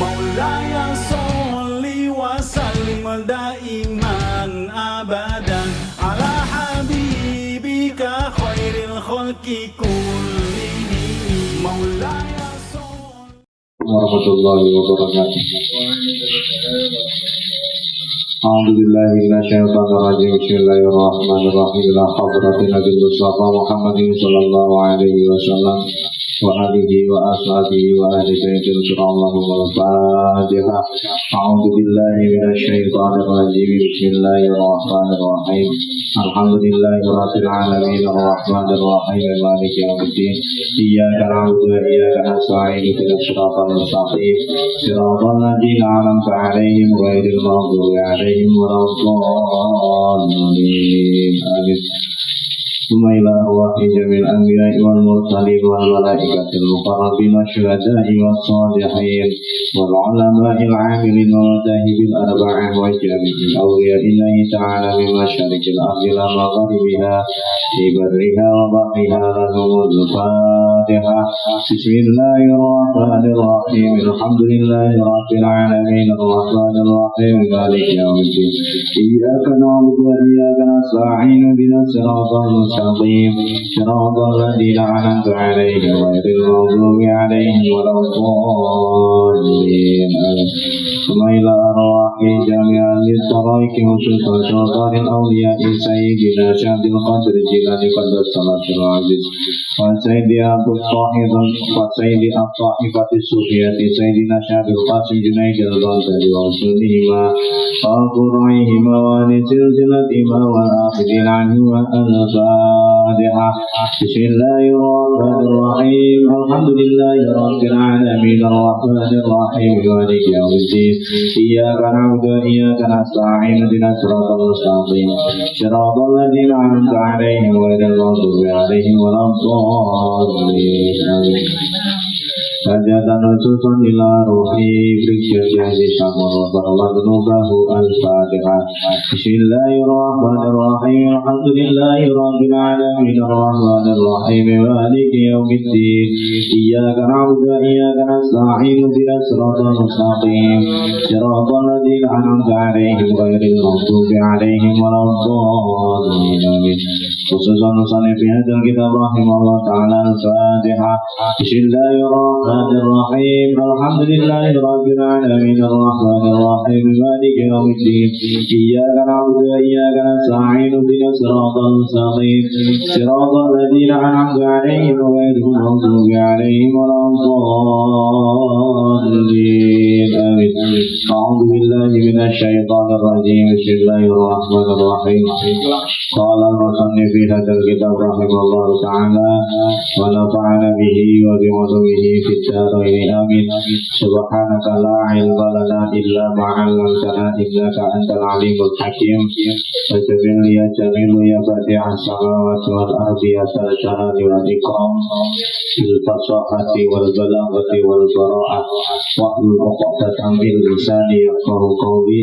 Maulaya sholli wa sallim daiman abadan ala habibika khairil khalqi kullihim. Maulaya sholli warahmatullahi wabarakatuh. A'udzubillahi minasyaitonir rajim. Bismillahirrahmanirrahim. Ila hadratin Nabi Mustafa Muhammadin sallallahu alaihi wasallam wa alihi wa ashabihi wa ahli baitil kiramahum wal Fatihah. A'udzubillahi minasyaitonir rajim. Bismillahirrahmanirrahim. Alhamdulillahi rabbil alamin arrahmanir rahim maliki yaumiddin. Iyyaka na'budu wa iyyaka nasta'in ihdinas siratal mustaqim siratal ladzina an'amta 'alaihim ghairil maghdubi 'alaihim waladdallin. Amin. ثم إلى أرواح جميع الأنبياء والمرسلين والملائكة المقربين والشهداء والصالحين والعلماء العاملين والمذاهب الأربعة وجميع أولياء الله تعالى من مشارق الأرض إلى مغاربها في برها وبحرها لهم الفاتحة. بسم الله الرحمن الرحيم. الحمد لله رب العالمين الرحمن الرحيم مالك يوم الدين. إياك نعبد وإياك نستعين اهدنا الصراط المستقيم صراط الذين أنعمت عليهم غير المغضوب عليهم ولا الضالين. ثم إلى أرواح جميع للترائك وسلطان سلطان الأولياء سيدنا شهد القدر جيلاني قدس صلاة العزيز وسيد أبو الطاهر وسيد الطائفة الصوفية سيدنا شهد القاسم جنيد البغدادي وسلطهما وقرعهما ولسلسلتهما والآخذين عنهما الفاتحة. بسم الله الرحمن الرحيم. الحمد لله رب العالمين الرحمن الرحيم مالك يوم الدين. إياك نعبد وإياك نستعين اهدنا الصراط المستقيم صراط الذين أنعمت عليهم غير المغضوب عليهم ولا الضالين. آمين. Sajatan nususun ila ruhi Brigjen Yahdi Syamur Barladnubahu Al-Fatihah. Bismillahirrahmanirrahim. Alhamdulillahi Rabbil Alamin Ar-Rahmanir-Rahim Maliki Yawmiddin. Iyyaka na'budu wa iyyaka nasta'in ihdinas siratal mustaqim siratal ladzina an'amta 'alaihim ghairil maghdubi 'alaihim waladdallin. Amin. Khususan musannif hadzal kitab rahimahullah ta'ala Al-Fatihah. Bismillahirrahmanirrahim. Alhamdulillahi rabbil alamin arrahmanir rahim maliki yaumiddin. Iyyaka na'budu wa iyyaka nasta'in ihdinas siratal mustaqim siratal ladzina an'amta 'alaihim ghairil maghdubi 'alaihim waladdallin. Amin. A'udzu billahi minasy syaithanir rajim. Bismillahirrahmanirrahim. Qala al-musannif fi hadzal kitab rahimahullah ta'ala wa nafa'ana bihi wa bi ulumihi fid dharain. Amin. Subhanaka la ilma lana illa ma 'allamtana innaka antal alimul hakim. Wa jamil ya jamil ya badi'as samawati wal ardi ya zal jalali wal ikram bil fasahati wal balaghati wal bara'ah wa bil uqdatan bil lisani yafqahu qawli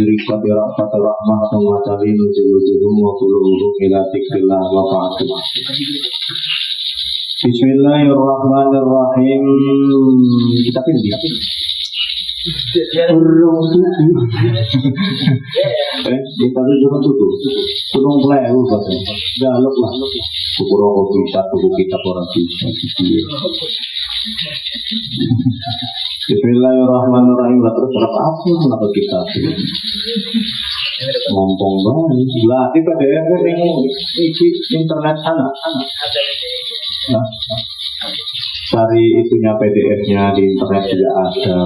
bi qadri rahmatin wa talinu juluduhum wa qulubuhum ila dzikrillah wa ta'ala. Bismillahirrahmanirrahim. Kita pilih. Kita tutup. Tolong mulai aku bahasa. Galak lah. Syukur aku bisa tuku kita orang bisa. Bismillahirrahmanirrahim. Terus berapa apa kenapa kita? Ngompong banget. Lah di PDF ini internet sana. Cari itunya PDF-nya di internet juga ada.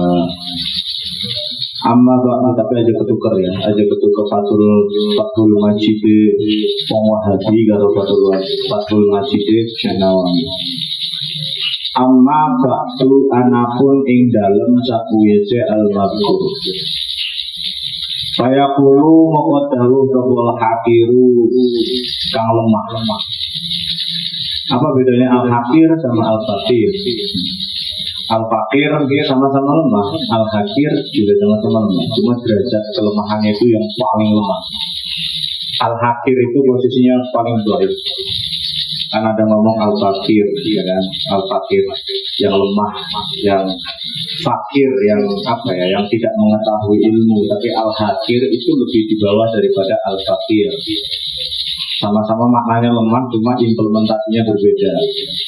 Amma ba'du, tapi aja ketukar ya, aja ketukar Fathul Majid Pengwahadi karo Fathul Majid Syanawawi. Amma ba'du anapun ing dalem sakuwise al-mazkur. Saya kulu maqadahu qabul hakiru kang lemah. Apa bedanya al-hakir sama al-fakir? Al-fakir sama-sama lemah, al-hakir juga sama-sama lemah. Cuma derajat kelemahannya itu yang paling lemah. Al-hakir itu posisinya paling baik. Kan ada ngomong al-fakir, ya kan? Al-fakir yang lemah, yang fakir, yang apa ya, yang tidak mengetahui ilmu. Tapi al-hakir itu lebih di bawah daripada al-fakir. Sama-sama maknanya lemah, cuma implementasinya berbeda.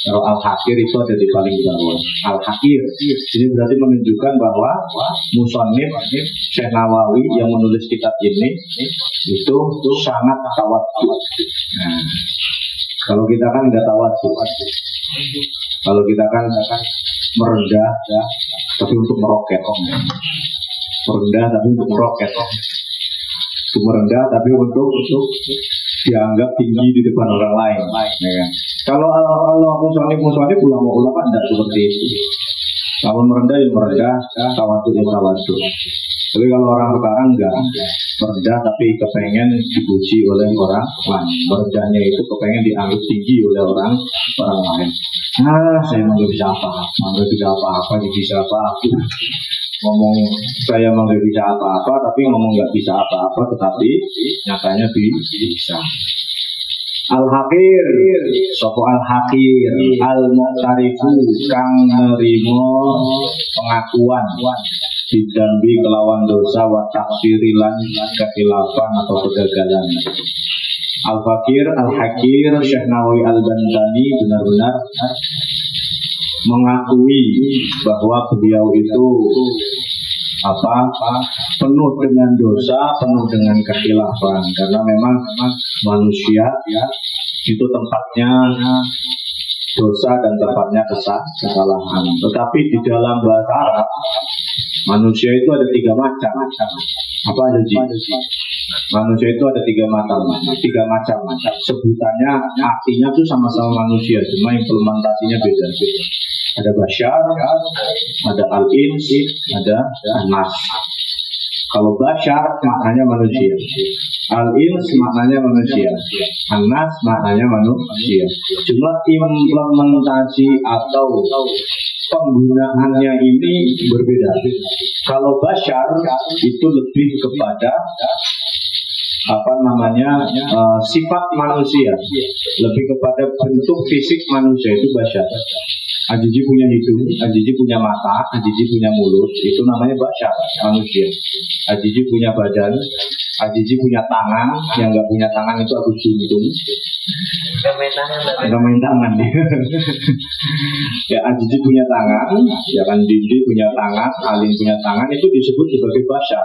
Kalau al-hakir itu ada di paling bawah. Al-hakir ini berarti menunjukkan bahwa musannif Syekh Nawawi yang menulis kitab ini itu sangat tawadhu. Nah, kalau kita kan nggak tawadhu. Kalau kita kan merendah, ya, tapi untuk meroket. Merendah tapi untuk meroket. Untuk merendah tapi untuk dianggap tinggi di depan orang lain. Ya. Kalau musonif ulama tidak seperti itu. Kalau merendah ya merendah, tawadhu ya tawadhu. Tapi kalau orang sekarang enggak merendah tapi kepengen dipuji oleh orang lain. Merendahnya itu kepengen dianggap tinggi oleh orang lain. Nah, saya mau bisa apa-apa, bisa apa-apa. Ngomong saya mau nggak bisa apa-apa, tapi ngomong nggak bisa apa-apa, tetapi nyatanya bisa. Al-Hakir, sopo Al-Hakir, Al-Mu'tarifu, kang nerimo pengakuan didambi kelawan dosa wa taksirilan kehilafan atau kegagalan. Al-Fakir, Al-Hakir, Syekh Nawawi Al-Bantani benar-benar mengakui bahwa beliau itu penuh dengan dosa, penuh dengan kehilafan, karena memang manusia ya itu tempatnya dosa dan tempatnya kesalahan. Tetapi di dalam bahasa Arab manusia itu ada 3 macam. Apa aja sih? Manusia itu ada 3 macam. Sebutannya artinya tuh sama-sama manusia, cuma implementasinya beda. Ada basyar, ada al-ins, ada an-nas. Kalau basyar maknanya manusia, al-ins maknanya manusia, an-nas maknanya manusia. Cuma implementasi atau penggunaannya ini berbeda. Kalau basyar itu lebih kepada sifat manusia, lebih kepada bentuk fisik manusia, itu basyar. Ajiji punya hidung, Ajiji punya mata, Ajiji punya mulut, itu namanya basyar, manusia. Ajiji punya badan, Ajiji punya tangan, yang nggak punya tangan itu Agus Juntung. Nggak main tangan nih. Ya, Ajiji punya tangan, ya kan, Dindi punya tangan, Alim punya tangan, itu disebut sebagai basyar.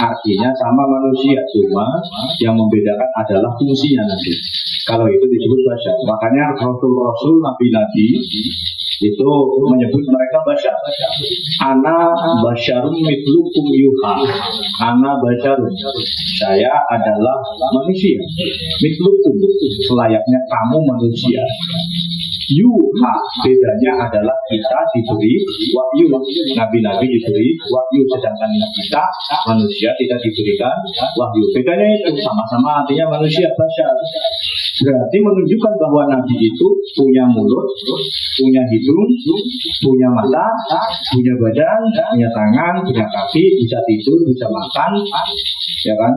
Artinya sama manusia, cuma yang membedakan adalah fungsinya nanti. Kalau itu disebut basyar. Makanya Rasul, Nabi-Nabi itu menyebut mereka basyar. Ana basyarun mitlukum yuha. Ana basyarun, saya adalah manusia. Mitlukum, selayaknya kamu manusia. Yuha, bedanya adalah kita diberi wahyu. Nabi-nabi diberi wahyu, sedangkan kita manusia tidak diberikan wahyu. Bedanya itu sama-sama artinya manusia, basyar. Berarti menunjukkan bahwa Nabi itu punya mulut, punya hidung, punya mata, punya badan, punya tangan, punya kaki, bisa tidur, bisa makan, ya kan?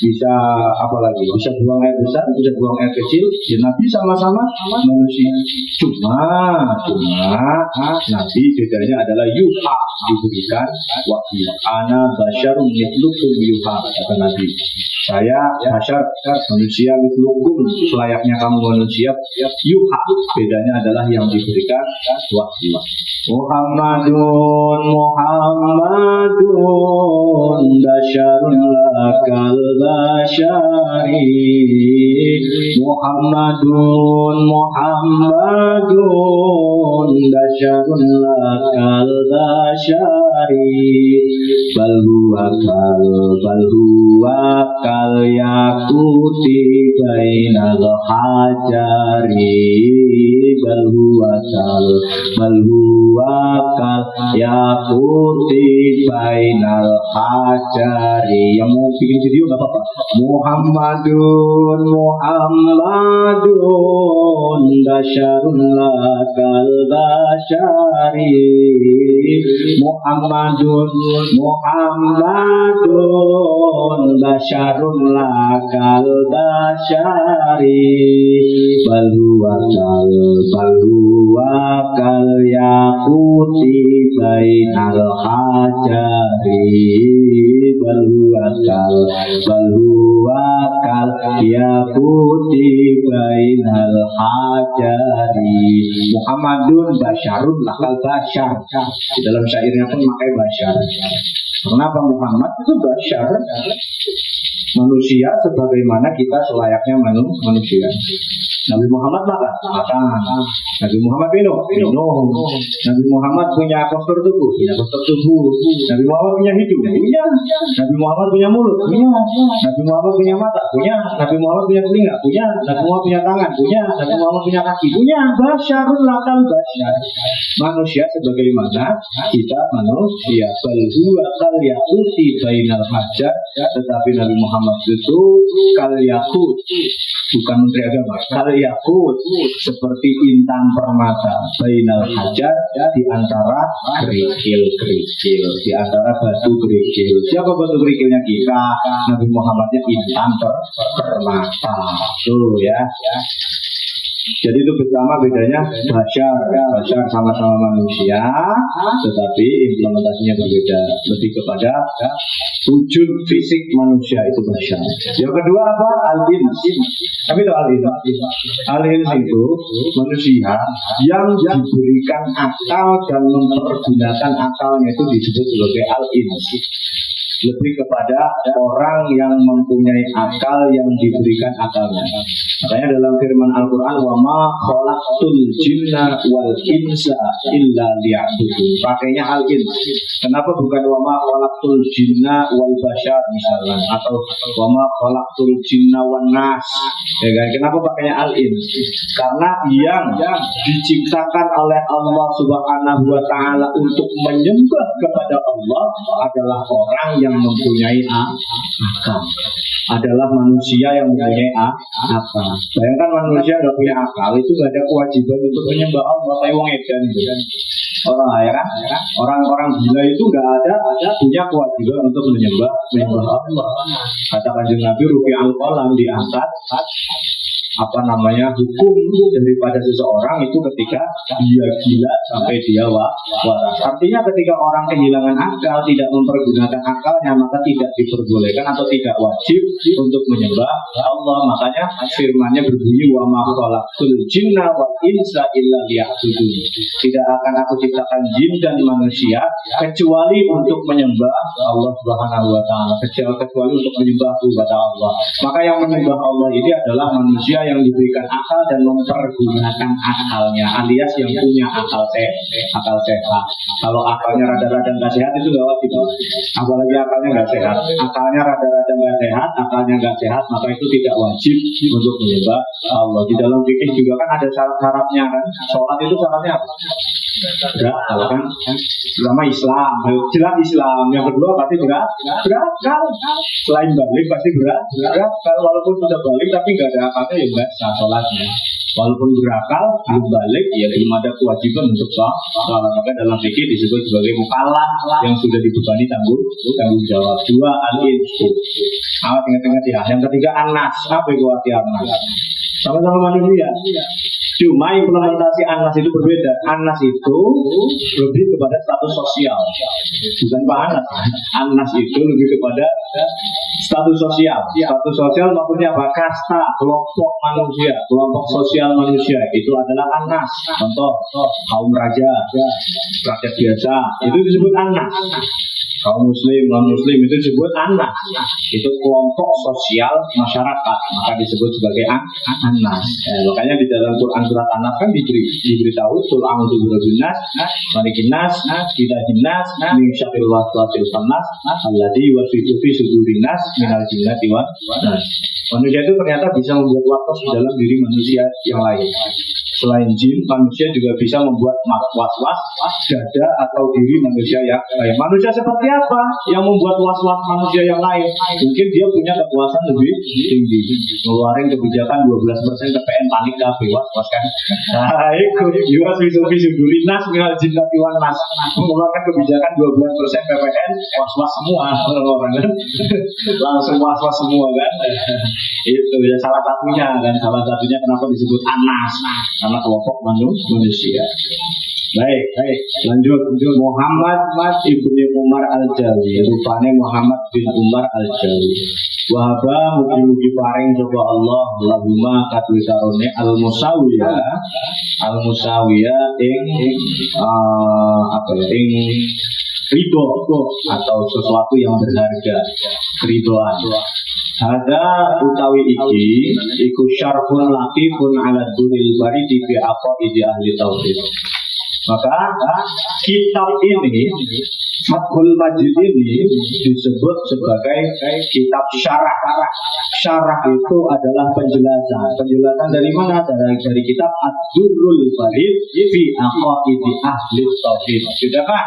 Bisa apa lagi? Bisa buang air besar, bisa buang air kecil. Ya, Nabi sama-sama manusia. Cuma Nabi bedanya adalah yuha, diberikan wahyu. Ana basyarun mitlukum yuha, kata Nabi. Saya basyar, manusia mitlukum, selayaknya kamu manusia. Yuha, bedanya adalah yang diberikan wahyu. Muhammadun basyarun lakal basyari. Muhammadun basyarun lakal basyari. Bal huwa kal yakuti bainal hajari. bal huwa kal yaquti bainal hajari. Yang mau bikin video nggak apa-apa. Muhammadun basyarun lakal basyari. Muhammadun basyarun lakal basyari. Bal huwa kal yaquti bainal hajari. Bal huwa kal yaquti bainal hajari. Muhammadun basyarun lakal basyar. Di dalam syairnya pun pakai basyar. Kenapa Muhammad itu basyar? Manusia sebagaimana kita selayaknya manusia. Nabi Muhammad makan. Nabi Muhammad minum. Nabi Muhammad punya postur tubuh. Nabi Muhammad punya hidung. Punya. Nabi Muhammad punya mulut. Punya. Nabi Muhammad punya mata. Punya. Nabi Muhammad punya telinga. Punya. Nabi Muhammad punya tangan. Punya. Nabi Muhammad punya kaki. Punya. Basyarun lakal basyar. Manusia sebagaimana kita manusia. Bal huwa kal yaquti bainal hajar. Tetapi Nabi Muhammad itu kal yaqut, bukan menteri agama. Kal yaqut seperti intan permata bainal hajar, di antara kerikil, di antara batu kerikil. Siapa batu kerikilnya kita? Nabi Muhammadnya intan permata. Tuh ya. Jadi itu bersama bedanya basyar sama-sama manusia, tetapi implementasinya berbeda, lebih kepada wujud fisik manusia itu basyar. Yang kedua apa? Al-ins. Tapi itu al-ins itu manusia yang diberikan akal dan mempergunakan akalnya itu disebut sebagai al-ins. Lebih kepada orang yang mempunyai akal yang diberikan akalnya. Makanya dalam firman Al-Quran, wa ma khalaqtul jinna wal insa illa liya'budun. Pakainya al-ins. Kenapa bukan wa ma khalaqtul jinna wal basyar misalnya, atau wa ma khalaqtul jinna wan nas? Ya kan? Kenapa pakainya al-ins? Karena yang diciptakan oleh Allah Subhanahu wa taala untuk menyembah kepada Allah adalah orang yang mempunyai akal, adalah manusia yang mempunyai akal. Bayangkan manusia tidak punya akal, itu tidak ada kewajiban untuk menyembah Allah. Kayak wong edan gitu. Orang-orang gila itu tidak ada punya kewajiban untuk menyembah Allah. Kata Kanjeng Nabi, rufi'al qalam, diangkat hukum daripada seseorang itu ketika dia gila sampai dia waras. Artinya ketika orang kehilangan akal, tidak mempergunakan akalnya, maka tidak diperbolehkan atau tidak wajib untuk menyembah Allah. Makanya firman-Nya berbunyi, wa ma khalaqtul jinna wal insa illa liya'budun. Tidak akan aku ciptakan jin dan manusia kecuali untuk menyembah Allah Subhanahu wa taala, kecuali untuk menyembah kepada Allah. Maka yang menyembah Allah ini adalah manusia yang diberikan akal dan mempergunakan akalnya, alias yang punya akal sehat. Kalau akalnya rada-rada nggak sehat itu nggak wajib. Apalagi akalnya nggak sehat, akalnya rada-rada nggak sehat, akalnya nggak sehat, maka itu tidak wajib untuk menyembah Allah. Di dalam fikih juga kan ada syarat-syaratnya kan. Sholat itu syaratnya apa? Berakal kan, pertama Islam, jelas Islam. Yang kedua pasti berakal. Selain balik pasti berakal. Walaupun sudah balik tapi nggak ada akalnya, ya nggak sah sholatnya. Walaupun berakal belum balik, ya belum ada kewajiban untuk sholat. Maka dalam fikih disebut sebagai mukallaf yang sudah dibebani tanggung jawab. Dua, al-insu. Ingat ya. Yang ketiga, an-nas. Apa itu arti an-nas? Sama-sama manusia. Cuma implementasi Anas itu berbeda. Anas itu lebih kepada status sosial, bukan Pak Anas. Anas itu lebih kepada status sosial. Status sosial maksudnya apa? Kasta, kelompok manusia, kelompok sosial manusia. Itu adalah Anas. Contoh, kaum raja, rakyat biasa, itu disebut Anas. Kaum muslim, non-muslim itu disebut anas. Itu kelompok sosial masyarakat, maka disebut sebagai anas. Makanya di dalam Quran surat Anas kan diberitahu tul a'udzu birabbin nas, malikin nas, ilahin nas, min syarril waswasil khannas, alladzi yuwaswisu fi sudurin nas minal jinnati wan nas. Manusia itu ternyata bisa membuat waswas di dalam diri manusia yang lain. Selain jin, manusia juga bisa membuat was-was dada atau diri manusia yang lain. Manusia seperti apa yang membuat was-was manusia yang lain? Mungkin dia punya kekuasaan lebih tinggi, ngeluarin kebijakan 12% PPN, panik kabeh, was-was kan. Nah, itu juga visu-visu durinas minal jinnati wan nas, mengeluarkan kebijakan 12% PPN, was-was semua orang kan. Langsung was-was semua kan. Itu ya salah satunya kan, salah satunya kenapa disebut anas, karena kelompok manusia. Baik, lanjut. Muhammad ibni Umar al-Jawi, rupanya Muhammad bin Umar al-Jawi. Wahaba mugi-mugi paring coba Allah lahuma kadue karone al-musawiyah ing ridho atau sesuatu yang berharga, keridhoan. Ada utawi iki iku syarhun latifun ala duril baridi fi aqaidi ahli tauhid. Maka kitab ini, Fathul Majid ini disebut sebagai kitab syarah. Syarah itu adalah penjelasan. Penjelasan dari mana? Dari kitab Ad-Durrul Barid fi Aqaidi Ahli Tauhid. Sudah kan?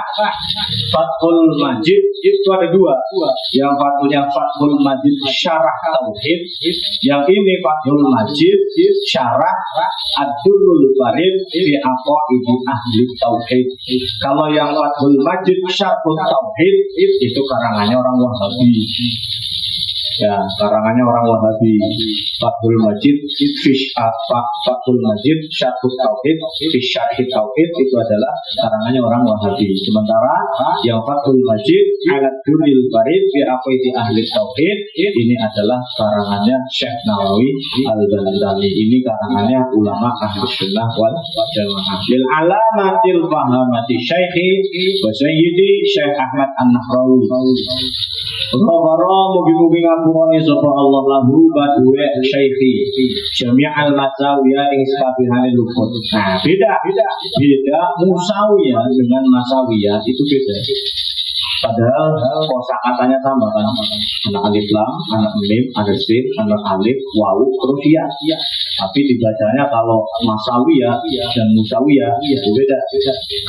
Fathul Majid itu ada dua. Yang satunya Fathul Majid Syarah Tauhid. Yang ini Fathul Majid Syarah Ad-Durrul Barid fi Aqaidi Ahli Tauhid. Kalau yang Fathul Majid Syarah Tauhid itu karangannya orang Wahabi. Ya, karangannya orang Wahabi. Fathul Majid Fathul Majid Syarhut Tauhid fi Syarhit Tauhid itu adalah karangannya orang Wahabi. Sementara yang Fathul Majid Ala Durril Barid fi Aqaidi Ahli Tauhid ini adalah karangannya Syekh Nawawi Al-Bantani. Ini karangannya ulama Ahli Sunnah wal Jamaah. Lil alamatil fahamati Syekhi wa Sayyidi Syekh Ahmad An-Nahrawi. Ghafara mugi-mugi ngapurani sapa Allah lahu badue Syekhi Jami'al Masawiyah ing sakabehane luput. Nah, beda Musawiyah dengan Masawiyah itu beda. Padahal kosakatanya sama kan, anak alif lam, anak mim, ada sin, anak alif, waw, terus ya. Tapi dibacanya kalau Masawiyah dan Musawiyah itu beda.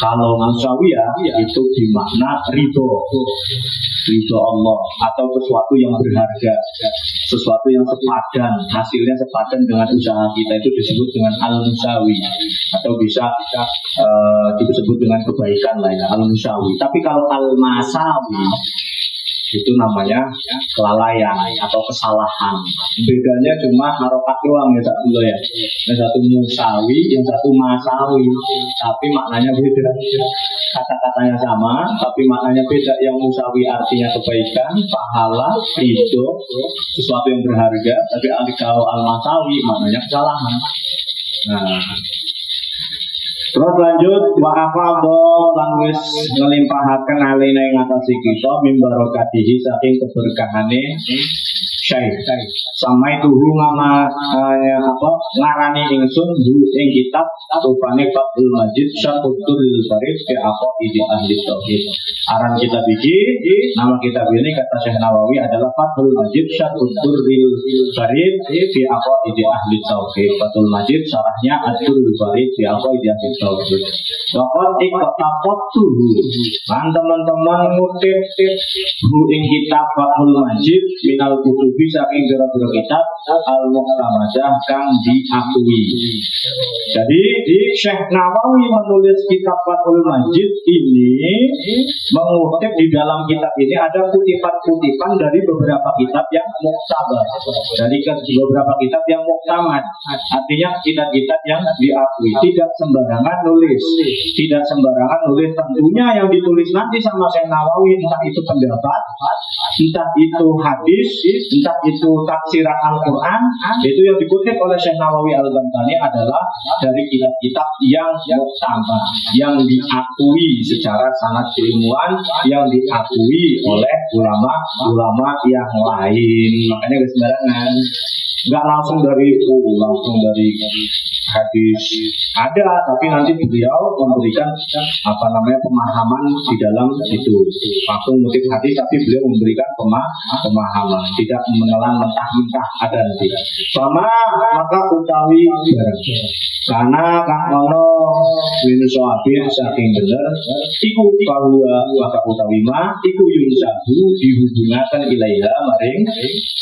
Kalau Musawiyah itu dimakna ridho Allah atau sesuatu yang berharga, sesuatu yang sepadan, hasilnya sepadan dengan usaha kita, itu disebut dengan al-musawi atau bisa disebut dengan kebaikan lainnya, al-musawi. Tapi kalau al-masawi itu namanya kelalaian atau kesalahan. Bedanya cuma harokat doang ya satu ya. Yang satu musawi, yang satu masawi, tapi maknanya beda. Kata-katanya sama, tapi maknanya beda. Yang musawi artinya kebaikan, pahala, ridho, sesuatu yang berharga. Tapi kalau al-masawi maknanya kesalahan. Nah, terus lanjut wa'afadho lan wis ngelimpahaken alina ing atase kita mimbarokatihi saking keberkahane Syekh. Sama itu ngarani ingsun ing kitab rupane Fathul Majid Syarhut Durril Barid fi Aqaidi Ahli Tauhid. Aran kitab iki, nama kitab ini kata Syekh Nawawi adalah Fathul Majid Syarhut Durril Barid fi Aqaidi Ahli Tauhid. Fathul Majid syarahnya Ad-Durrul Barid fi Aqaidi Ahli Tauhid. Waqad iqtaqattu lan teman-teman ngutip ing kitab Fathul Majid minal kutubi saking gara-gara kitab al-muqtamadah kang diakui. Jadi Syekh Nawawi menulis kitab Fathul Majid ini mengutip di dalam kitab ini ada kutipan-kutipan dari beberapa kitab yang muktabar, dari beberapa kitab yang muktamad, artinya kitab-kitab yang diakui. Tidak sembarangan nulis, tidak sembarangan nulis. Tentunya yang ditulis nanti sama Syekh Nawawi entah itu pendapat, entah itu hadis, entah itu tafsiran Al-Quran, itu yang dikutip oleh Syekh Nawawi Al-Bantani adalah dari kitab-kitab yang muktamad, yang diakui secara sanad ilmuwan, yang diakui oleh ulama-ulama yang lain. Makanya gak sembarangan, nggak langsung dari hadis ada, tapi nanti beliau memberikan pemahaman di dalam itu. Waktu mengutip hadis, tapi beliau memberikan pemahaman, tidak menelan mentah-mentah, ada nanti. Sama maka utawi barang. Karena kang ono minus soabin saking bener, iku bahwa maka utawi ma, iku yunsabu dihubungakan ilaiha maring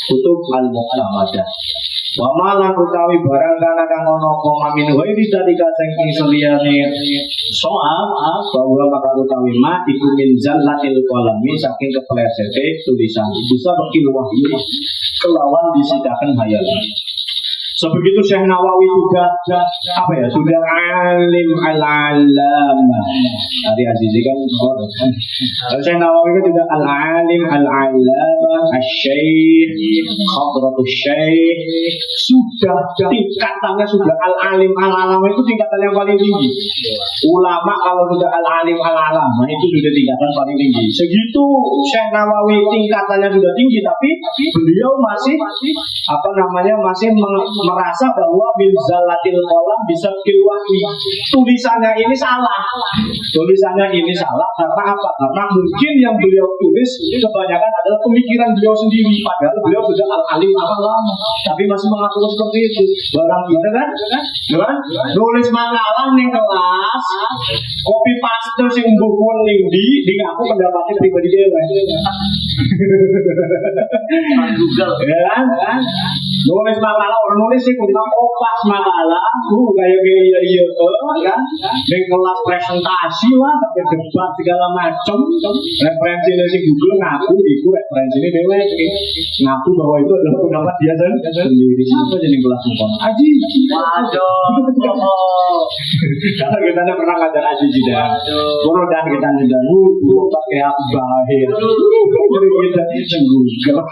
kutub al-muqtamadah. Wama lan utawi barang kana kang ana koma min ghairi dalika saking seliyane soal bahwa maka utawi ma iku min zallatil qalami saking keplesete tulisan bisa bekil wahyu kelawan disidakan hayalan. Sebegitu Syekh Nawawi sudah sudah alim al-alama. Tadi Azizi kan Syekh Nawawi itu juga al-alim al-alama asy-syekh hadratus syekh, sudah tingkatannya sudah al-alim al-alama, itu tingkatan yang paling tinggi. Ulama kalau sudah al-alim al-alama itu sudah tingkatan paling tinggi. Segitu Syekh Nawawi tingkatannya sudah tinggi, tapi beliau masih masih merasa bahwa min zalatil qalam bisa kilwahi. Tulisannya ini salah karena apa? Karena mungkin yang beliau tulis kebanyakan adalah pemikiran beliau sendiri, padahal beliau sudah al-alim al-alama, tapi masih mengaku seperti itu. Barang kita kan nulis makalah ning kelas, copy paste sing mbuh ning di ngaku pendapatnya pribadi dhewe. Google kan? Nulis makalah orang nulis sih tentang kopas makalah, kayak iya kan? Ning kelas presentasi lah, tapi debat segala macam. Referensi dari Google ngaku itu referensinya dewe, ngaku bahwa itu adalah pendapat dia sendiri. Siapa jadi kelas umpan? Aji. Waduh. Karena kita pernah ngajar Aji juga. Bono dan kita juga pakai apa bahaya. Jadi kita Google.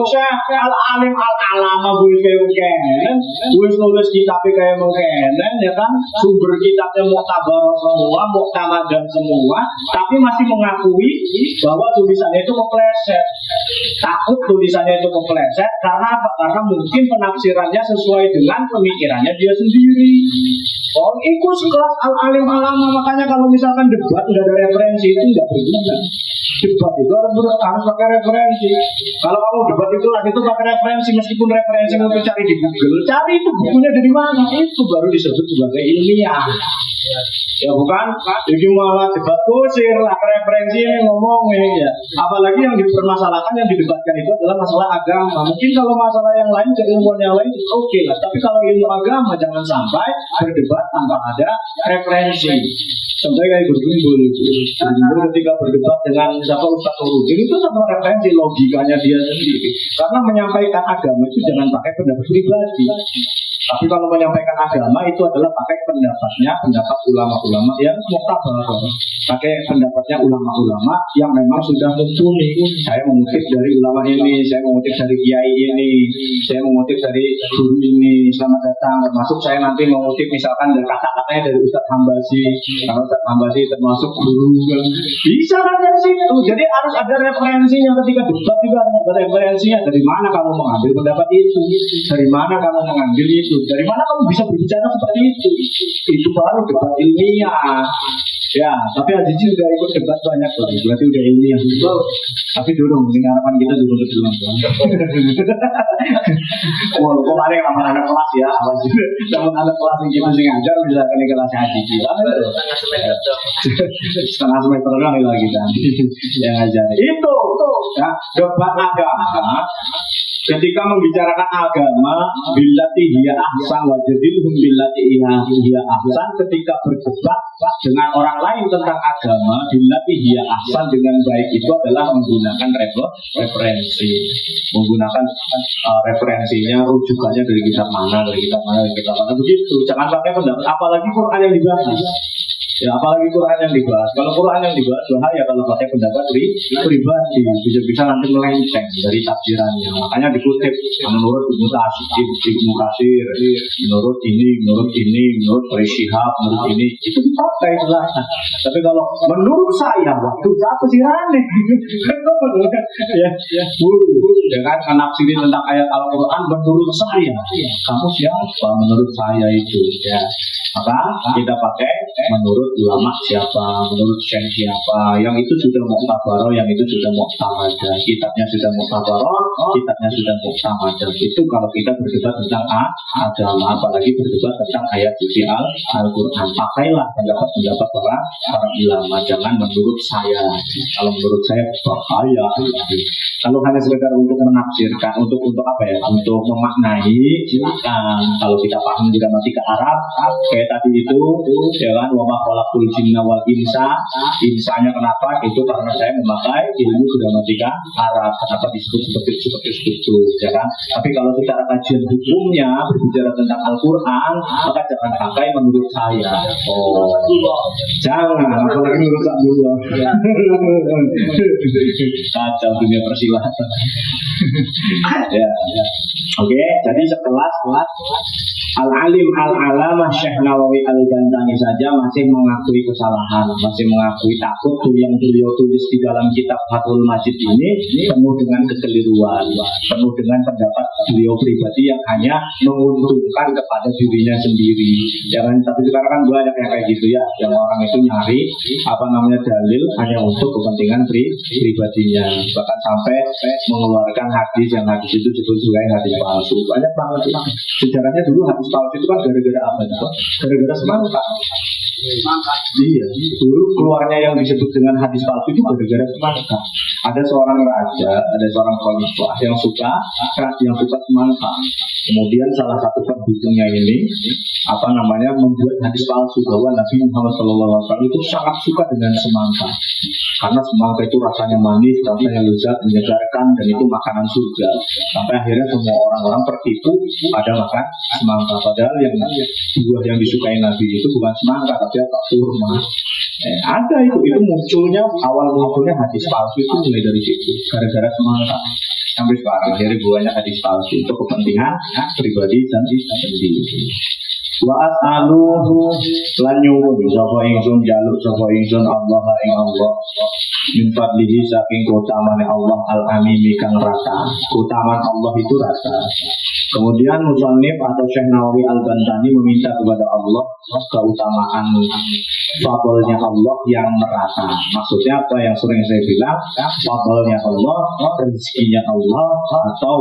Syekh al-alim al-alama gue kayak nulis kitabnya kayak mengkenen, ya kan, sumber kitabnya muktabar semua, muktamadan semua, tapi masih mengakui bahwa tulisannya itu kepleset. Takut tulisannya itu kepleset karena apa? Karena mungkin penafsirannya sesuai dengan pemikirannya dia sendiri. Oh, ikut sekelas al-alim al-alama, makanya kalau misalkan debat udah ada referensi itu nggak berguna. Debat itu harus pakai referensi. Kalau kamu debat itu pakai referensi, meskipun referensi untuk cari di Google, cari itu bukunya dari mana, itu baru disebut sebagai ilmiah. Ya bukan, jadi malah debat kusir lah, referensi ini ngomongin ya. Apalagi yang dipermasalahkan, yang didebatkan itu adalah masalah agama. Mungkin kalau masalah yang lain, keilmuan yang lain oke lah. Tapi kalau ilmu agama jangan sampai berdebat tanpa ada referensi. Sampai kayak berkumpul ketika berdebat dengan Ustaz Nurudin itu sama referensi logikanya dia sendiri. Karena menyampaikan agama itu jangan pakai pendapat pribadi. Tapi kalau menyampaikan agama itu adalah pakai pendapat ulama-ulama yang muktabar, pakai pendapatnya ulama-ulama yang memang sudah mumpuni. Saya mengutip dari ulama ini, saya mengutip dari kiai ini, saya mengutip dari guru ini, selamat datang. Termasuk saya nanti mengutip misalkan dari kata-katanya dari Ustaz Hambasi, karena Ustaz Hambasi termasuk guru. Bisa kan dari situ. Jadi harus ada referensinya ketika debat juga ada referensinya. Dari mana kamu mengambil pendapat itu? Dari mana kamu mengambil itu? Dari mana kamu bisa berbicara seperti itu? Itu baru debat ilmiah. Ya, tapi Aziz juga ikut debat banyak loh. Berarti udah ilmiah. Tapi dulu, harapan kita dulu. Wah, kemarin sama anak kelas ya, sama anak kelas yang kita ngajar bisa ke kelas Aziz. Setengah semester lagi kita yang ngajar. Itu, ya, debat agama. Ketika membicarakan agama, billati hiya ahsan wa jadilhum billati hiya ahsan, ketika berdebat dengan orang lain tentang agama, billati hiya ahsan dengan baik itu adalah menggunakan referensi. Menggunakan referensinya, rujukannya dari kitab mana begitu. Jangan pakai pendapat, apalagi Quran yang dibahas. Ya apalagi Quran yang dibahas. Kalau Quran yang dibahas bahaya kalau pakai pendapat pribadi, bisa nanti melenceng dari tafsirannya. Makanya dikutip menurut Ibnu Katsir, menurut menurut Syihab, menurut ini itu dipakai silahkan. Tapi kalau menurut saya waktu apa sih aneh? Ya, jangan menafsiri tentang ayat Al-Quran menurut saya. Kamu siapa menurut saya itu? Ya, maka kita pakai menurut ulama siapa, menurut syekh siapa, yang itu sudah muqtabaroh, yang itu sudah muqtamadah, kitabnya sudah muqtabaroh, kitabnya sudah muqtamadah. Itu kalau kita berdebat tentang agama, apalagi berdebat tentang ayat suci Al-Quran, pakailah pendapat para ulama, jangan menurut saya. Kalau menurut saya bahaya. Kalau hanya sekedar untuk menafsirkan, untuk apa ya, untuk memaknai, silakan. Kalau kita paham juga nanti ke Arab, kayak tadi itu, jangan wama khalaqul jinna wal insa. Insanya kenapa? Itu karena saya memakai ilmu gramatika Arab. Kenapa disebut seperti itu? Jangan. Tapi kalau secara kajian hukumnya berbicara tentang Al-Quran, maka jangan pakai menurut saya. Jangan. Apalagi menurut Abdullah. Kacau dunia persilatan. Ya. Oke, jadi setelah Al-Alim Al-Alamah Syekh Nawawi Al-Bantani saja masih mengakui kesalahan, masih mengakui takut yang beliau tulis di dalam kitab Fathul Majid ini penuh dengan kekeliruan, penuh dengan pendapat beliau pribadi yang hanya menguntungkan kepada dirinya sendiri. Jangan, tapi sekarang kan banyak yang kayak gitu ya, yang orang itu nyari dalil hanya untuk kepentingan pribadinya, bahkan sampai mengeluarkan hadis yang hadis itu disebut sebagai hadis palsu. Banyak banget sejarahnya dulu hadis palsu itu kan gara-gara apa? Gara-gara semangka. Iya, dulu keluarnya yang disebut dengan hadis palsu itu gara-gara semangka. Ada seorang raja, ada seorang khalifah yang suka semangka. Kemudian salah satu pendukungnya ini membuat hadis palsu bahwa Nabi Muhammad SAW itu sangat suka dengan semangka. Karena semangka itu rasanya manis, rasanya lezat, menyegarkan, dan itu makanan surga. Sampai akhirnya semua orang-orang tertipu pada makan semangka. Padahal yang buah yang disukai Nabi itu bukan semangka, tapi kurma. Ada itu awal munculnya hadis palsu itu mulai dari situ, gara-gara semangka. Sampai sekarang dari buahnya hadis palsu itu kepentingan pribadi dan sendiri. Wa as'aluhu lan nyuwun sapa ingsun jaluk sapa ingsun Allah ing Allah min fadlihi saking keutamaan Allah al-amimi kang rata. Keutamaan Allah itu rata. Kemudian musannif atau Syekh Nawawi Al-Bantani meminta kepada Allah keutamaan fadlnya Allah yang merata. Maksudnya apa yang sering saya bilang, fadlnya Allah, rezekinya Allah, atau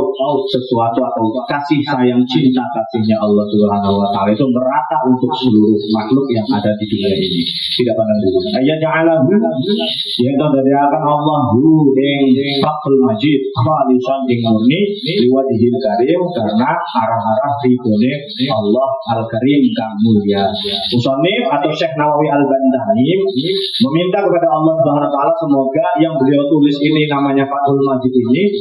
sesuatu atau kasih sayang cinta kasihnya Allah Subhanahu wa taala itu merata untuk seluruh makhluk yang ada di dunia ini. Tidak pandang bulu. Ayat ja'alahu yang dari akan Allah ing Fathul Majid khalisan ing murni liwajhil karim karena arah-arah ridhone Allah Al-Karim kang mulia. Musannif atau Syekh Nawawi Al-Bantani meminta kepada Allah Subhanahu wa taala semoga yang beliau tulis ini namanya Fathul Majid ini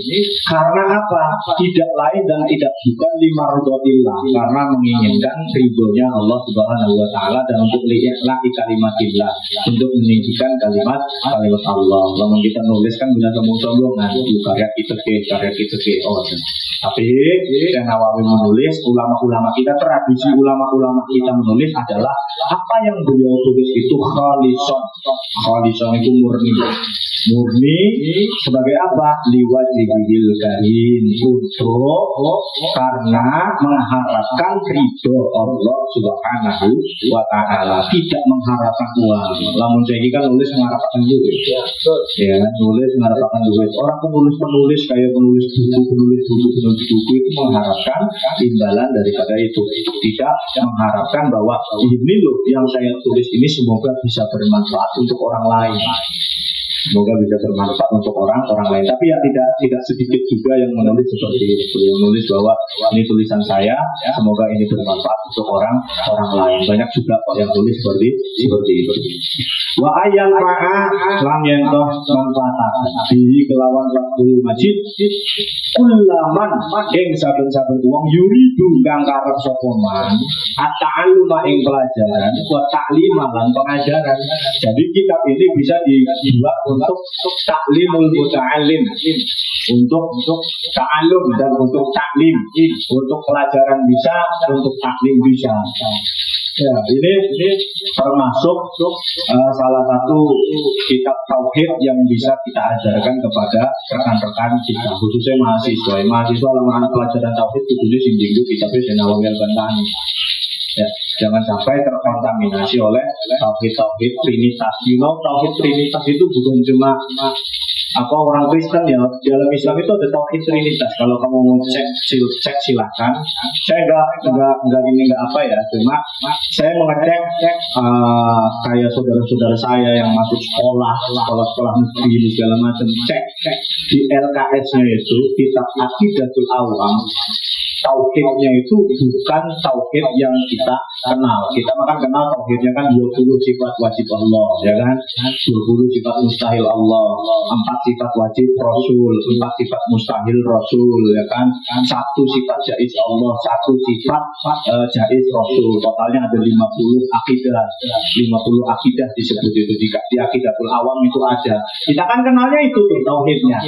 karena apa? Tidak lain dan tidak bukan limardotillah, karena menginginkan ridhonya Allah Subhanahu wa taala dan untuk li'i'la'i kalimatillah, untuk meninggikan kalimat Allah. Kalau kita nulis kan bisa sombong-sombongan, karya kita tapi Syekh Nawawi menulis, ulama-ulama kita, tradisi ulama-ulama kita menulis adalah apa yang beliau tulis itu khalison itu murni sebagai apa? Liwajhil karim, untuk karena mengharapkan ridho Allah Subhanahu wa taala, tidak mengharapkan uang. Lamun saya kan nulis mengharapkan duit. Ya, nulis mengharapkan duit. Orang penulis kayak penulis buku itu mengharapkan imbalan daripada itu. Tidak mengharapkan bahwa ini loh yang saya tulis ini semoga bisa bermanfaat untuk orang lain. Semoga bisa bermanfaat untuk orang lain. Tapi ya tidak sedikit juga yang menulis seperti itu, yang menulis bahwa ini tulisan saya, semoga ini bermanfaat untuk orang lain. Banyak juga kok yang tulis seperti itu. Wa ayyan fa'a lam yantoh manfaatakan bihi kelawan Rabbul Majid kullaman ing saben-saben wong yuridu kang karep sapa man at-ta'alluma ing pelajaran wa ta'lima lan pengajaran. Jadi kitab ini bisa dibuat untuk taklimul muta'allim, untuk ta'allum dan untuk taklim, untuk pelajaran bisa, untuk taklim bisa. Ya, ini termasuk salah satu kitab tauhid yang bisa kita ajarkan kepada rekan-rekan kita, khususnya mahasiswa. Mahasiswa anak pelajaran tauhid khususnya sing kitabnya Nawawi Al-Bantani. Ya, jangan sampai terkontaminasi oleh tauhid trinitas. Tauhid trinitas itu bukan cuma orang Kristen ya. Dalam Islam itu ada tauhid trinitas. Kalau kamu mau cek silahkan. Saya enggak apa ya. Cuma saya mengecek kayak saudara-saudara saya yang masuk sekolah negeri segala macam. Cek di LKS-nya itu kitab Aqidatul Awam. Tauhidnya itu bukan tauhid yang kita kenal. Kita makan kenal tauhidnya kan 20 sifat wajib Allah, ya kan? 20 sifat mustahil Allah, 4 sifat wajib Rasul, 4 sifat mustahil Rasul, ya kan? 1 sifat jaiz Allah, 1 sifat jaiz Rasul. Totalnya ada 50 akidah. 50 akidah disebut itu di Aqidatul Awam itu ada. Kita kan kenalnya itu tauhidnya.